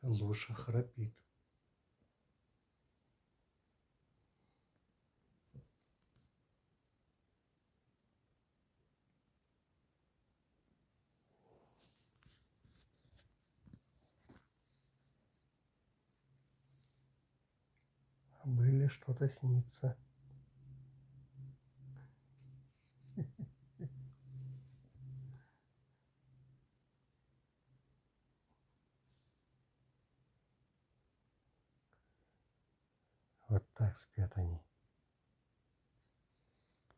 Лоша храпит. А Белле что-то снится. Вот так спят они.